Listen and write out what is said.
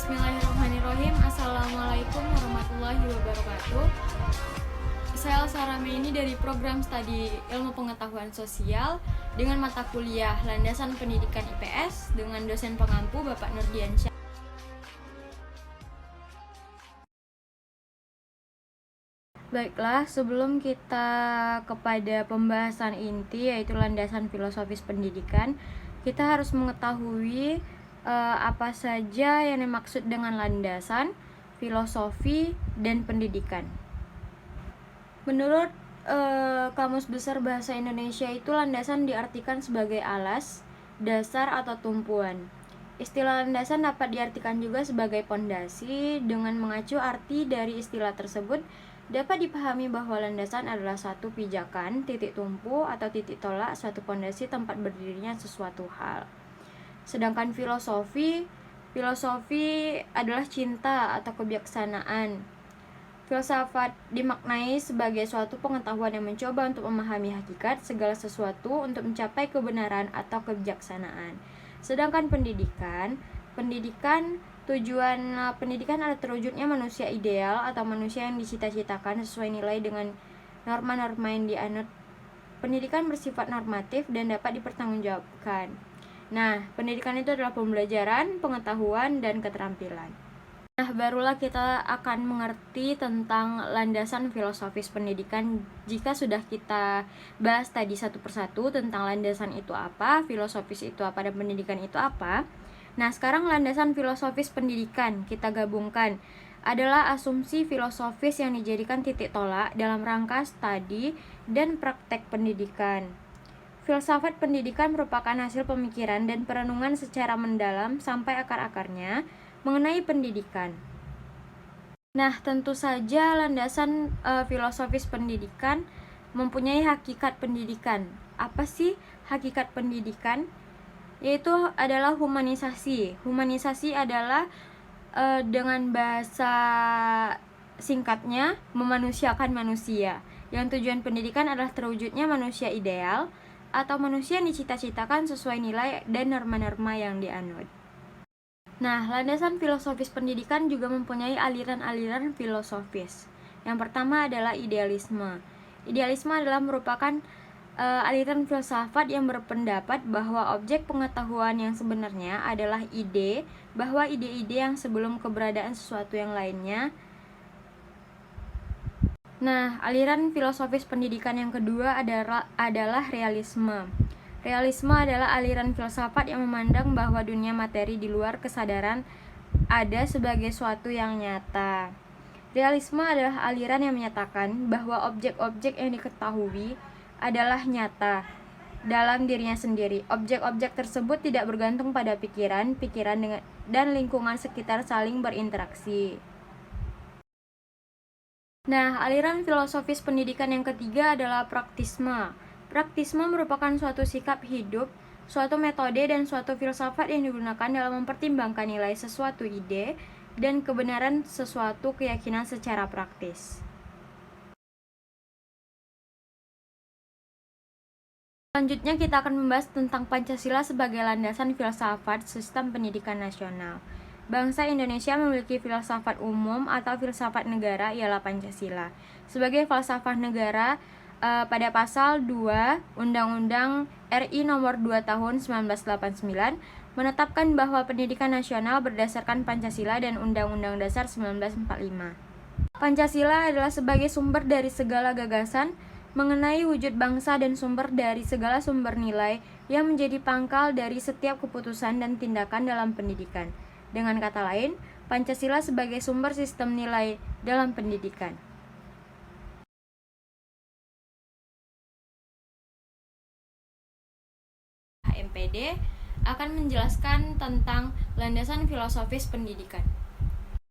Bismillahirrahmanirrahim. Assalamualaikum warahmatullahi wabarakatuh. Saya Elsa Rameini dari program studi Ilmu Pengetahuan Sosial dengan mata kuliah Landasan Pendidikan IPS dengan dosen pengampu Bapak Nurdiansyah. Baiklah, sebelum kita kepada pembahasan inti yaitu landasan filosofis pendidikan, kita harus mengetahui apa saja yang dimaksud dengan landasan, filosofi, dan pendidikan. Menurut Kamus Besar Bahasa Indonesia itu landasan diartikan sebagai alas, dasar atau tumpuan. Istilah landasan dapat diartikan juga sebagai pondasi. Dengan mengacu arti dari istilah tersebut, dapat dipahami bahwa landasan adalah suatu pijakan, titik tumpu atau titik tolak suatu pondasi tempat berdirinya sesuatu hal. Sedangkan filosofi adalah cinta atau kebijaksanaan. Filsafat dimaknai sebagai suatu pengetahuan yang mencoba untuk memahami hakikat segala sesuatu untuk mencapai kebenaran atau kebijaksanaan. Sedangkan tujuan pendidikan adalah terwujudnya manusia ideal atau manusia yang dicita-citakan sesuai nilai dengan norma-norma yang dianut. Pendidikan bersifat normatif dan dapat dipertanggungjawabkan. Nah, pendidikan itu adalah pembelajaran, pengetahuan, dan keterampilan. Nah, barulah kita akan mengerti tentang landasan filosofis pendidikan jika sudah kita bahas tadi satu persatu tentang landasan itu apa, filosofis itu apa, dan pendidikan itu apa. Nah, sekarang landasan filosofis pendidikan kita gabungkan adalah asumsi filosofis yang dijadikan titik tolak dalam rangka studi dan praktek pendidikan. Filsafat pendidikan merupakan hasil pemikiran dan perenungan secara mendalam sampai akar-akarnya mengenai pendidikan. Nah, tentu saja landasan filosofis pendidikan mempunyai hakikat pendidikan. Apa sih hakikat pendidikan? Yaitu adalah humanisasi. Humanisasi adalah dengan bahasa singkatnya memanusiakan manusia. Yang tujuan pendidikan adalah terwujudnya manusia ideal atau manusia yang dicita-citakan sesuai nilai dan norma-norma yang dianut. Nah, landasan filosofis pendidikan juga mempunyai aliran-aliran filosofis. Yang pertama adalah idealisme. Idealisme adalah merupakan aliran filsafat yang berpendapat bahwa objek pengetahuan yang sebenarnya adalah ide, bahwa ide-ide yang sebelum keberadaan sesuatu yang lainnya. Nah, aliran filosofis pendidikan yang kedua adalah realisme. Realisme adalah aliran filsafat yang memandang bahwa dunia materi di luar kesadaran ada sebagai suatu yang nyata. Realisme adalah aliran yang menyatakan bahwa objek-objek yang diketahui adalah nyata dalam dirinya sendiri. Objek-objek tersebut tidak bergantung pada pikiran dan lingkungan sekitar saling berinteraksi. Nah, aliran filosofis pendidikan yang ketiga adalah praktisme. Praktisme merupakan suatu sikap hidup, suatu metode, dan suatu filsafat yang digunakan dalam mempertimbangkan nilai sesuatu ide dan kebenaran sesuatu keyakinan secara praktis. Selanjutnya kita akan membahas tentang Pancasila sebagai landasan filsafat sistem pendidikan nasional. Bangsa Indonesia memiliki filsafat umum atau filsafat negara ialah Pancasila. Sebagai filsafat negara, pada pasal 2 Undang-Undang RI Nomor 2 Tahun 1989 menetapkan bahwa pendidikan nasional berdasarkan Pancasila dan Undang-Undang Dasar 1945. Pancasila adalah sebagai sumber dari segala gagasan mengenai wujud bangsa dan sumber dari segala sumber nilai yang menjadi pangkal dari setiap keputusan dan tindakan dalam pendidikan. Dengan kata lain, Pancasila sebagai sumber sistem nilai dalam pendidikan. HMPD akan menjelaskan tentang landasan filosofis pendidikan.